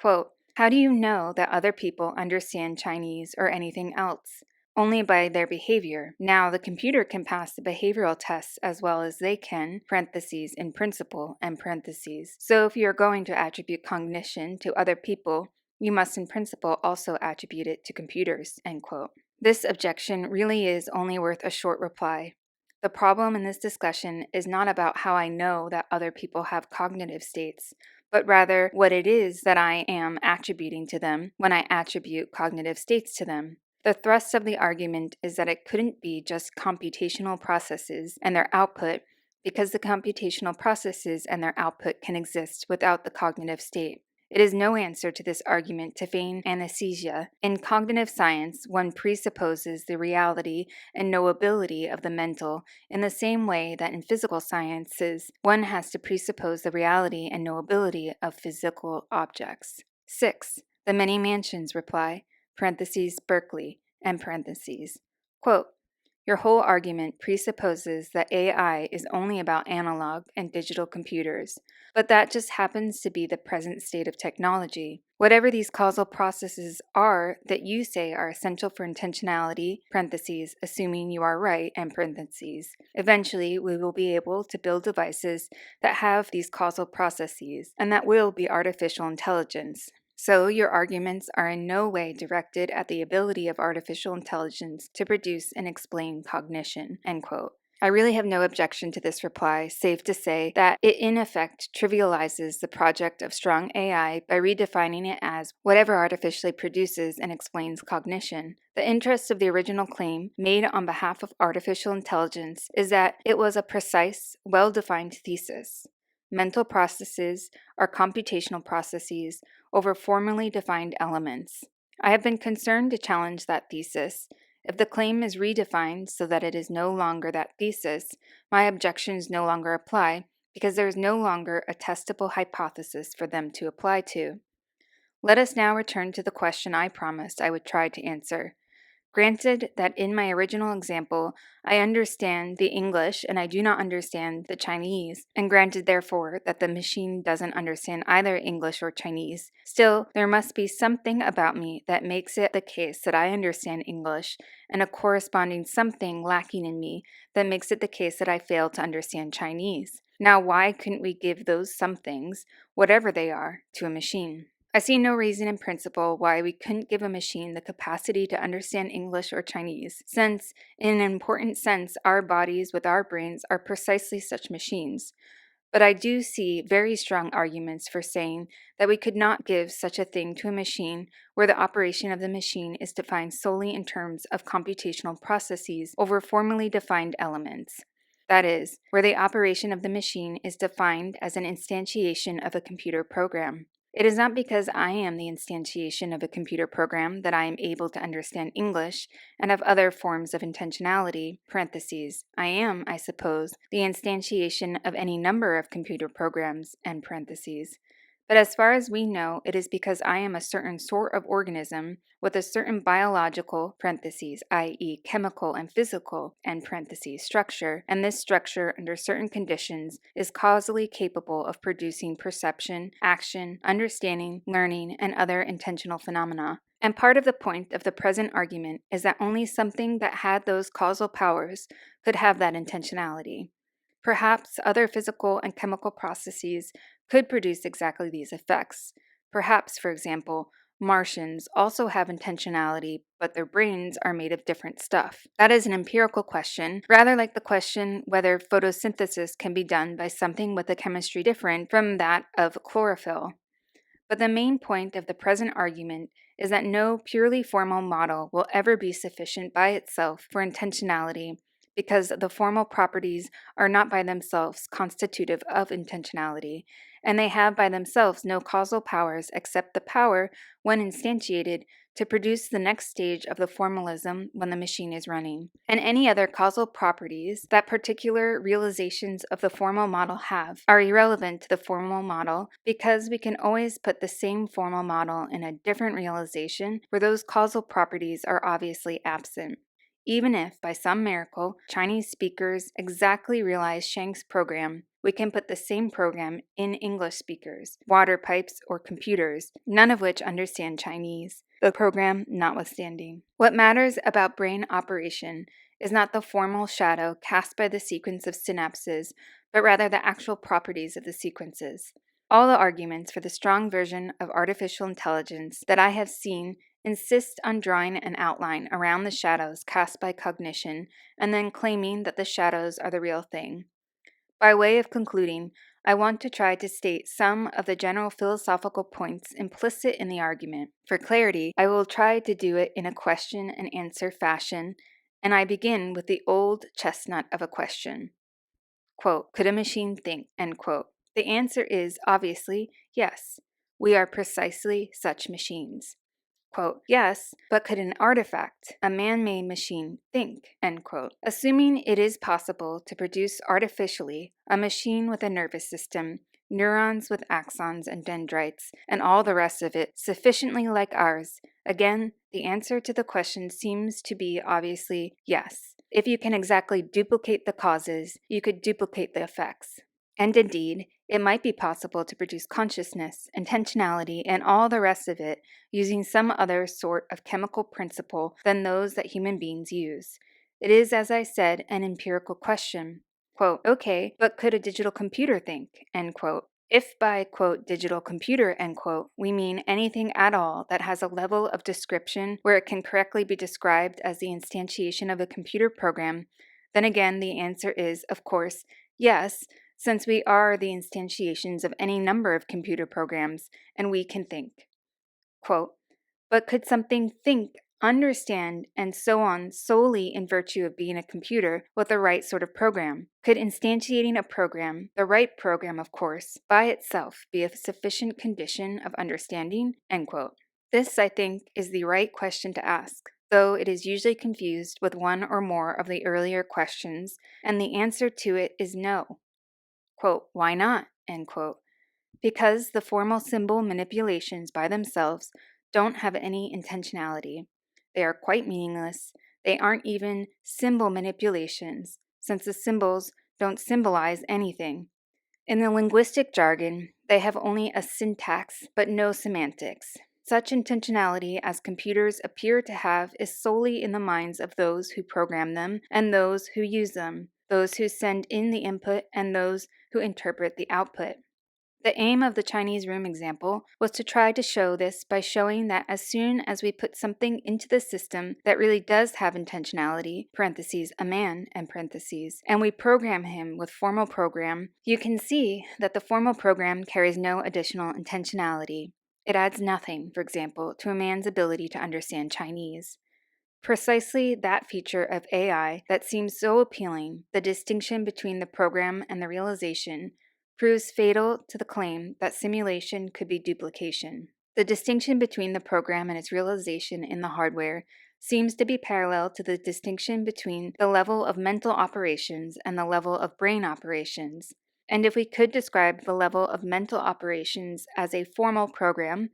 A: quote, how do you know that other people understand Chinese or anything else? Only by their behavior. Now the computer can pass the behavioral tests as well as they can, in principle, So if you are going to attribute cognition to other people, you must in principle also attribute it to computers, end quote. This objection really is only worth a short reply. The problem in this discussion is not about how I know that other people have cognitive states, but rather what it is that I am attributing to them when I attribute cognitive states to them. The thrust of the argument is that it couldn't be just computational processes and their output, because the computational processes and their output can exist without the cognitive state. It is no answer to this argument to feign anesthesia. In cognitive science, one presupposes the reality and knowability of the mental in the same way that in physical sciences, one has to presuppose the reality and knowability of physical objects. 6. The many mansions reply, Berkeley, quote, your whole argument presupposes that AI is only about analog and digital computers, but that just happens to be the present state of technology. Whatever these causal processes are that you say are essential for intentionality, assuming you are right, eventually we will be able to build devices that have these causal processes, and that will be artificial intelligence. So your arguments are in no way directed at the ability of artificial intelligence to produce and explain cognition, end quote. I really have no objection to this reply, save to say that it in effect trivializes the project of strong AI by redefining it as whatever artificially produces and explains cognition. The interest of the original claim, made on behalf of artificial intelligence, is that it was a precise, well-defined thesis. Mental processes are computational processes over formally defined elements. I have been concerned to challenge that thesis. If the claim is redefined so that it is no longer that thesis, my objections no longer apply because there is no longer a testable hypothesis for them to apply to. Let us now return to the question I promised I would try to answer. Granted that in my original example, I understand the English and I do not understand the Chinese, and granted therefore that the machine doesn't understand either English or Chinese, still there must be something about me that makes it the case that I understand English, and a corresponding something lacking in me that makes it the case that I fail to understand Chinese. Now why couldn't we give those somethings, whatever they are, to a machine? I see no reason in principle why we couldn't give a machine the capacity to understand English or Chinese, since, in an important sense, our bodies with our brains are precisely such machines. But I do see very strong arguments for saying that we could not give such a thing to a machine where the operation of the machine is defined solely in terms of computational processes over formally defined elements. That is, where the operation of the machine is defined as an instantiation of a computer program. It is not because I am the instantiation of a computer program that I am able to understand English and of other forms of intentionality, parentheses. I am, I suppose, the instantiation of any number of computer programs, end parentheses. But as far as we know, it is because I am a certain sort of organism with a certain biological, parentheses, i.e. chemical and physical, end parentheses, structure, and this structure, under certain conditions, is causally capable of producing perception, action, understanding, learning, and other intentional phenomena. And part of the point of the present argument is that only something that had those causal powers could have that intentionality. Perhaps other physical and chemical processes could produce exactly these effects. Perhaps, for example, Martians also have intentionality, but their brains are made of different stuff. That is an empirical question, rather like the question whether photosynthesis can be done by something with a chemistry different from that of chlorophyll. But the main point of the present argument is that no purely formal model will ever be sufficient by itself for intentionality, because the formal properties are not by themselves constitutive of intentionality, and they have by themselves no causal powers except the power, when instantiated, to produce the next stage of the formalism when the machine is running. And any other causal properties that particular realizations of the formal model have are irrelevant to the formal model, because we can always put the same formal model in a different realization where those causal properties are obviously absent. Even if, by some miracle, Chinese speakers exactly realize Shang's program, we can put the same program in English speakers, water pipes, or computers, none of which understand Chinese, the program notwithstanding. What matters about brain operation is not the formal shadow cast by the sequence of synapses, but rather the actual properties of the sequences. All the arguments for the strong version of artificial intelligence that I have seen insist on drawing an outline around the shadows cast by cognition and then claiming that the shadows are the real thing. By way of concluding, I want to try to state some of the general philosophical points implicit in the argument. For clarity, I will try to do it in a question and answer fashion, and I begin with the old chestnut of a question. Quote, could a machine think? End quote. The answer is, obviously, yes. We are precisely such machines. Quote, yes, but could an artifact, a man-made machine, think? End quote. Assuming it is possible to produce artificially a machine with a nervous system, neurons with axons and dendrites, and all the rest of it sufficiently like ours, again, the answer to the question seems to be obviously yes. If you can exactly duplicate the causes, you could duplicate the effects. And indeed, it might be possible to produce consciousness, intentionality, and all the rest of it using some other sort of chemical principle than those that human beings use. It is, as I said, an empirical question. Quote, okay, but could a digital computer think? End quote. If by, quote, digital computer, end quote, we mean anything at all that has a level of description where it can correctly be described as the instantiation of a computer program, Then again, the answer is, of course, yes, since we are the instantiations of any number of computer programs, and we can think. Quote, but could something think, understand, and so on solely in virtue of being a computer with the right sort of program? Could instantiating a program, the right program of course, by itself be a sufficient condition of understanding? End quote. This, I think, is the right question to ask, though it is usually confused with one or more of the earlier questions, and the answer to it is no. Quote, why not? End quote. Because the formal symbol manipulations by themselves don't have any intentionality. They are quite meaningless. They aren't even symbol manipulations, since the symbols don't symbolize anything. In the linguistic jargon, they have only a syntax but no semantics. Such intentionality as computers appear to have is solely in the minds of those who program them and those who use them, those who send in the input and those who interpret the output. The aim of the Chinese room example was to try to show this by showing that as soon as we put something into the system that really does have intentionality, parentheses, a man, and parentheses, and we program him with formal program, you can see that the formal program carries no additional intentionality. It adds nothing, for example, to a man's ability to understand Chinese. Precisely that feature of AI that seems so appealing, the distinction between the program and the realization, proves fatal to the claim that simulation could be duplication. The distinction between the program and its realization in the hardware seems to be parallel to the distinction between the level of mental operations and the level of brain operations. And if we could describe the level of mental operations as a formal program,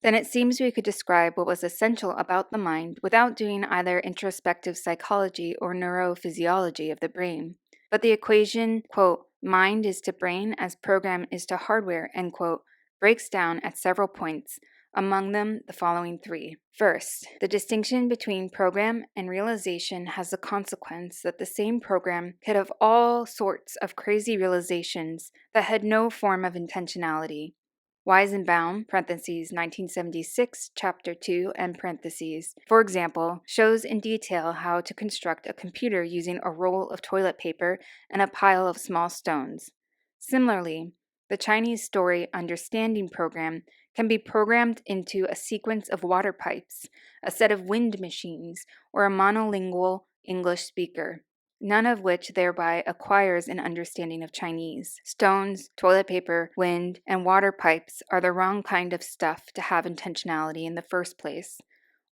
A: then it seems we could describe what was essential about the mind without doing either introspective psychology or neurophysiology of the brain. But the equation, quote, mind is to brain as program is to hardware, end quote, breaks down at several points, among them the following three. First, the distinction between program and realization has the consequence that the same program could have all sorts of crazy realizations that had no form of intentionality. Weizenbaum, parentheses, 1976, Chapter 2, and parentheses, for example, shows in detail how to construct a computer using a roll of toilet paper and a pile of small stones. Similarly, the Chinese story understanding program can be programmed into a sequence of water pipes, a set of wind machines, or a monolingual English speaker, none of which thereby acquires an understanding of Chinese. Stones, toilet paper, wind, and water pipes are the wrong kind of stuff to have intentionality in the first place.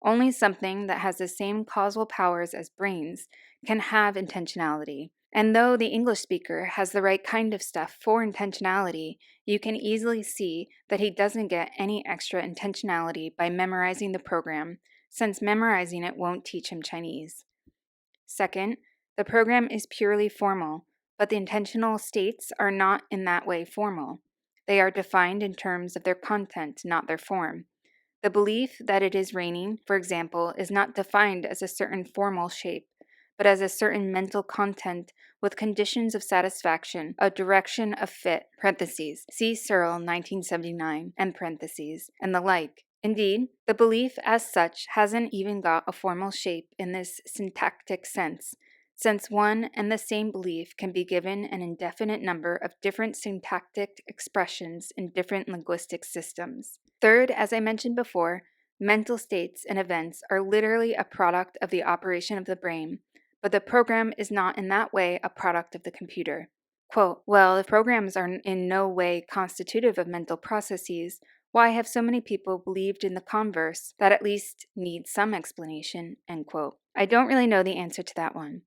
A: Only something that has the same causal powers as brains can have intentionality. And though the English speaker has the right kind of stuff for intentionality, you can easily see that he doesn't get any extra intentionality by memorizing the program, since memorizing it won't teach him Chinese. Second, the program is purely formal, but the intentional states are not in that way formal. They are defined in terms of their content, not their form. The belief that it is raining, for example, is not defined as a certain formal shape, but as a certain mental content with conditions of satisfaction, a direction of fit, parentheses, see Searle, 1979, and parentheses, and the like. Indeed, the belief as such hasn't even got a formal shape in this syntactic sense, since one and the same belief can be given an indefinite number of different syntactic expressions in different linguistic systems. Third, as I mentioned before, mental states and events are literally a product of the operation of the brain, but the program is not in that way a product of the computer. Quote, well, if programs are in no way constitutive of mental processes, why have so many people believed in the converse that at least needs some explanation, end quote. I don't really know the answer to that one.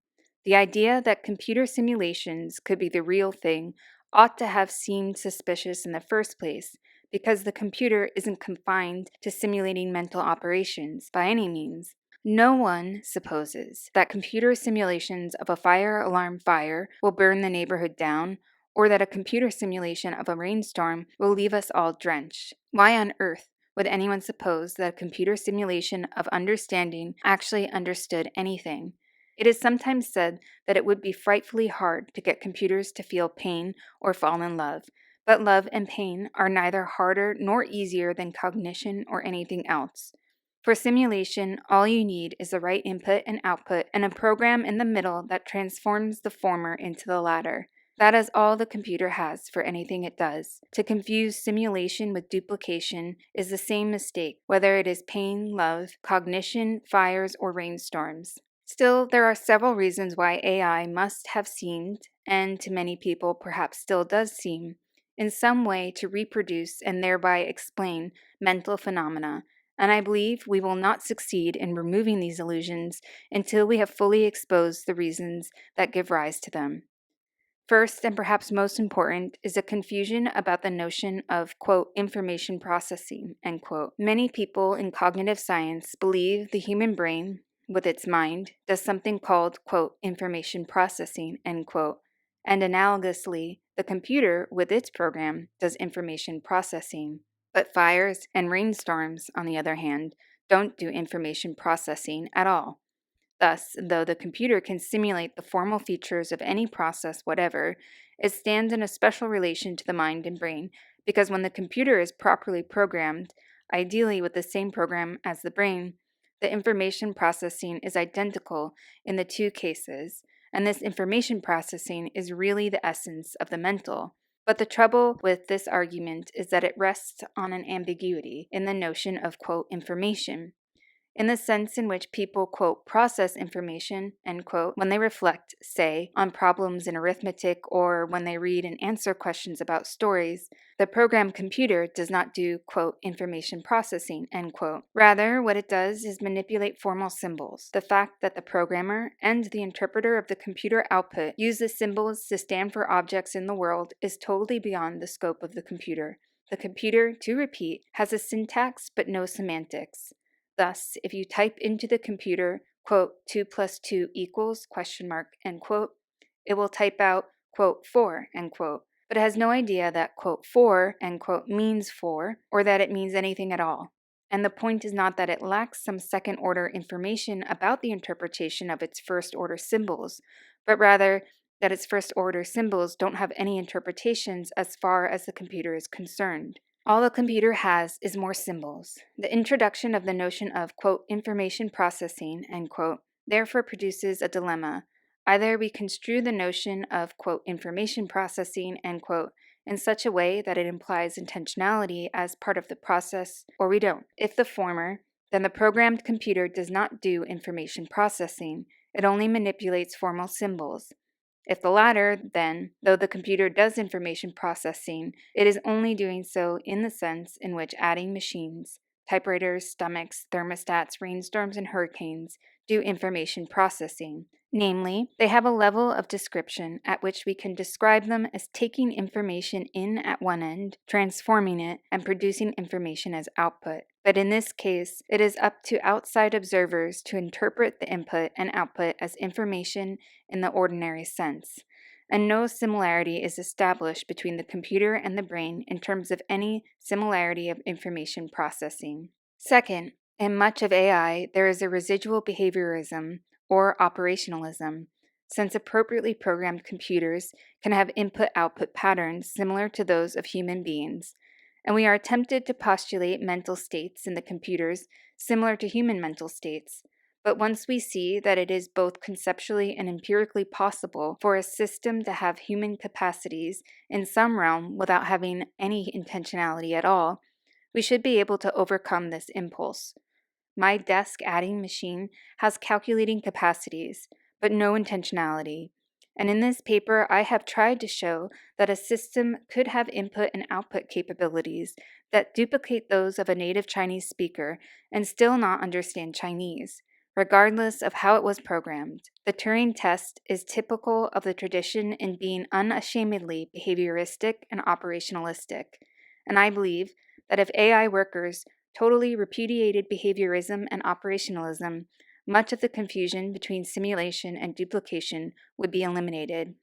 A: The idea that computer simulations could be the real thing ought to have seemed suspicious in the first place, because the computer isn't confined to simulating mental operations by any means. No one supposes that computer simulations of a fire alarm fire will burn the neighborhood down, or that a computer simulation of a rainstorm will leave us all drenched. Why on earth would anyone suppose that a computer simulation of understanding actually understood anything? It is sometimes said that it would be frightfully hard to get computers to feel pain or fall in love, but love and pain are neither harder nor easier than cognition or anything else. For simulation, all you need is the right input and output and a program in the middle that transforms the former into the latter. That is all the computer has for anything it does. To confuse simulation with duplication is the same mistake, whether it is pain, love, cognition, fires, or rainstorms. Still, there are several reasons why AI must have seemed, and to many people perhaps still does seem, in some way to reproduce and thereby explain mental phenomena, and I believe we will not succeed in removing these illusions until we have fully exposed the reasons that give rise to them. First, and perhaps most important, is a confusion about the notion of, quote, information processing, end quote. Many people in cognitive science believe the human brain, with its mind, does something called, quote, information processing, end quote, and analogously, the computer, with its program, does information processing. But fires and rainstorms, on the other hand, don't do information processing at all. Thus, though the computer can simulate the formal features of any process whatever, it stands in a special relation to the mind and brain because when the computer is properly programmed, ideally with the same program as the brain, the information processing is identical in the two cases, and this information processing is really the essence of the mental. But the trouble with this argument is that it rests on an ambiguity in the notion of, quote, information. In the sense in which people, quote, process information, end quote, when they reflect, say, on problems in arithmetic or when they read and answer questions about stories, the programmed computer does not do, quote, information processing, end quote. Rather, what it does is manipulate formal symbols. The fact that the programmer and the interpreter of the computer output use the symbols to stand for objects in the world is totally beyond the scope of the computer. The computer, to repeat, has a syntax but no semantics. Thus, if you type into the computer, quote, 2 plus 2 equals, question mark, end quote, it will type out, quote, 4, end quote, but it has no idea that, quote, 4, end quote, means 4, or that it means anything at all. And the point is not that it lacks some second-order information about the interpretation of its first-order symbols, but rather that its first-order symbols don't have any interpretations as far as the computer is concerned. All the computer has is more symbols. The introduction of the notion of, quote, information processing, end quote, therefore produces a dilemma. Either we construe the notion of, quote, information processing, end quote, in such a way that it implies intentionality as part of the process, or we don't. If the former, then the programmed computer does not do information processing. It only manipulates formal symbols. If the latter, then, though the computer does information processing, it is only doing so in the sense in which adding machines, typewriters, stomachs, thermostats, rainstorms, and hurricanes do information processing. Namely, they have a level of description at which we can describe them as taking information in at one end, transforming it, and producing information as output. But in this case, it is up to outside observers to interpret the input and output as information in the ordinary sense, and no similarity is established between the computer and the brain in terms of any similarity of information processing. Second, in much of AI, there is a residual behaviorism or operationalism, since appropriately programmed computers can have input-output patterns similar to those of human beings, and we are tempted to postulate mental states in the computers similar to human mental states. But once we see that it is both conceptually and empirically possible for a system to have human capacities in some realm without having any intentionality at all, we should be able to overcome this impulse. My desk adding machine has calculating capacities, but no intentionality. And in this paper, I have tried to show that a system could have input and output capabilities that duplicate those of a native Chinese speaker and still not understand Chinese, regardless of how it was programmed. The Turing test is typical of the tradition in being unashamedly behavioristic and operationalistic, and I believe that if AI workers totally repudiated behaviorism and operationalism, much of the confusion between simulation and duplication would be eliminated.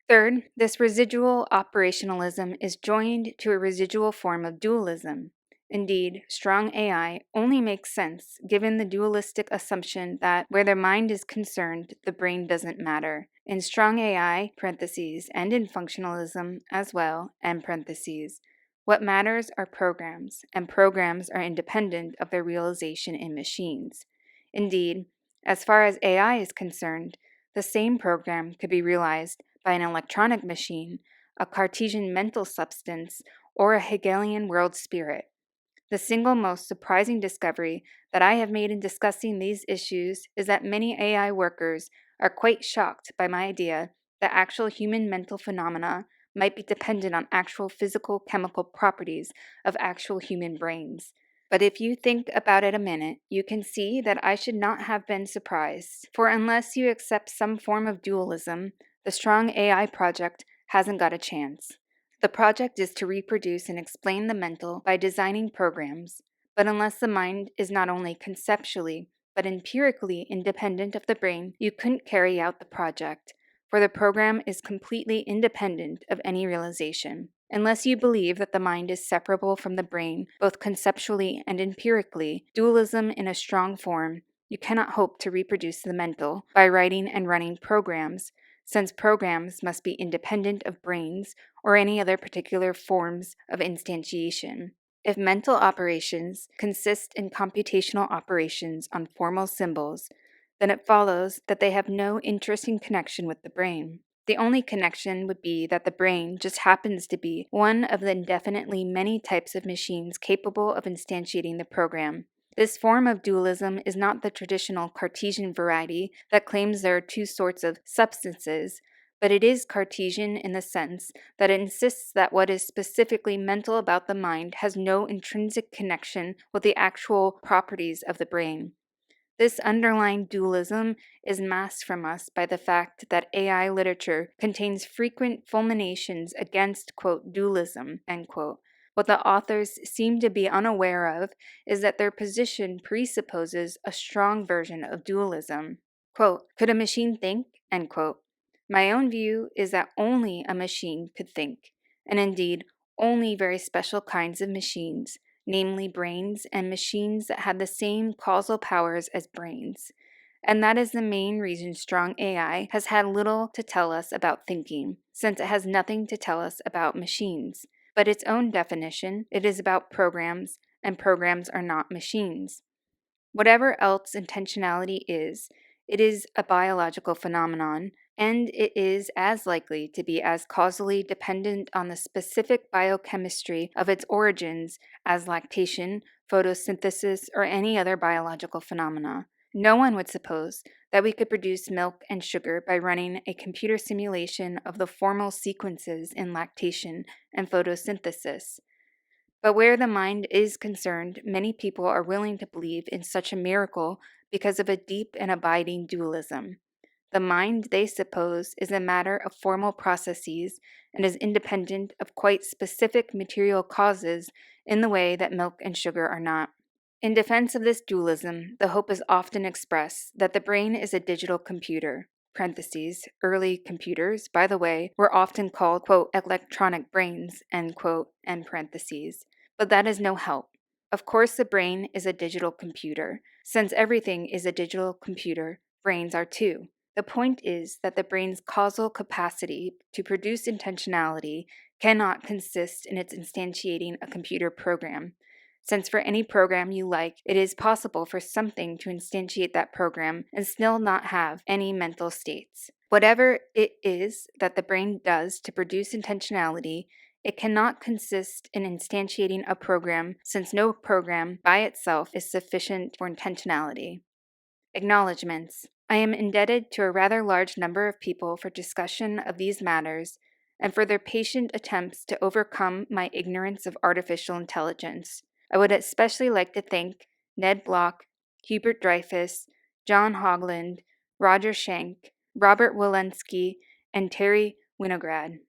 A: Third, this residual operationalism is joined to a residual form of dualism. Indeed, strong AI only makes sense given the dualistic assumption that where the mind is concerned, the brain doesn't matter. In strong AI, parentheses, and in functionalism as well, end parentheses, What matters are programs, and programs are independent of their realization in machines. Indeed, as far as AI is concerned, the same program could be realized by an electronic machine, a Cartesian mental substance, or a Hegelian world spirit. The single most surprising discovery that I have made in discussing these issues is that many AI workers are quite shocked by my idea that actual human mental phenomena might be dependent on actual physical chemical properties of actual human brains. But if you think about it a minute, you can see that I should not have been surprised, for unless you accept some form of dualism, the strong AI project hasn't got a chance. The project is to reproduce and explain the mental by designing programs, but unless the mind is not only conceptually, but empirically independent of the brain, you couldn't carry out the project, for the program is completely independent of any realization. Unless you believe that the mind is separable from the brain, both conceptually and empirically, dualism in a strong form, you cannot hope to reproduce the mental by writing and running programs, since programs must be independent of brains or any other particular forms of instantiation. If mental operations consist in computational operations on formal symbols, then it follows that they have no interesting connection with the brain. The only connection would be that the brain just happens to be one of the indefinitely many types of machines capable of instantiating the program. This form of dualism is not the traditional Cartesian variety that claims there are two sorts of substances, but it is Cartesian in the sense that it insists that what is specifically mental about the mind has no intrinsic connection with the actual properties of the brain. This underlying dualism is masked from us by the fact that AI literature contains frequent fulminations against, quote, dualism, end quote. What the authors seem to be unaware of is that their position presupposes a strong version of dualism. Quote, could a machine think? End quote. My own view is that only a machine could think, and indeed, only very special kinds of machines, namely brains and machines that had the same causal powers as brains. And that is the main reason strong AI has had little to tell us about thinking, since it has nothing to tell us about machines. But its own definition, it is about programs, and programs are not machines. Whatever else intentionality is, it is a biological phenomenon, and it is as likely to be as causally dependent on the specific biochemistry of its origins as lactation, photosynthesis, or any other biological phenomena. No one would suppose that we could produce milk and sugar by running a computer simulation of the formal sequences in lactation and photosynthesis. But where the mind is concerned, many people are willing to believe in such a miracle because of a deep and abiding dualism. The mind, they suppose, is a matter of formal processes and is independent of quite specific material causes in the way that milk and sugar are not. In defense of this dualism, the hope is often expressed that the brain is a digital computer. Parentheses, early computers, by the way, were often called, quote, electronic brains, end quote, end parentheses. But that is no help. Of course, the brain is a digital computer. Since everything is a digital computer, brains are too. The point is that the brain's causal capacity to produce intentionality cannot consist in its instantiating a computer program, since for any program you like, it is possible for something to instantiate that program and still not have any mental states. Whatever it is that the brain does to produce intentionality, it cannot consist in instantiating a program, since no program by itself is sufficient for intentionality. Acknowledgements. I am indebted to a rather large number of people for discussion of these matters and for their patient attempts to overcome my ignorance of artificial intelligence. I would especially like to thank Ned Block, Hubert Dreyfus, John Hogland, Roger Schenck, Robert Walensky, and Terry Winograd.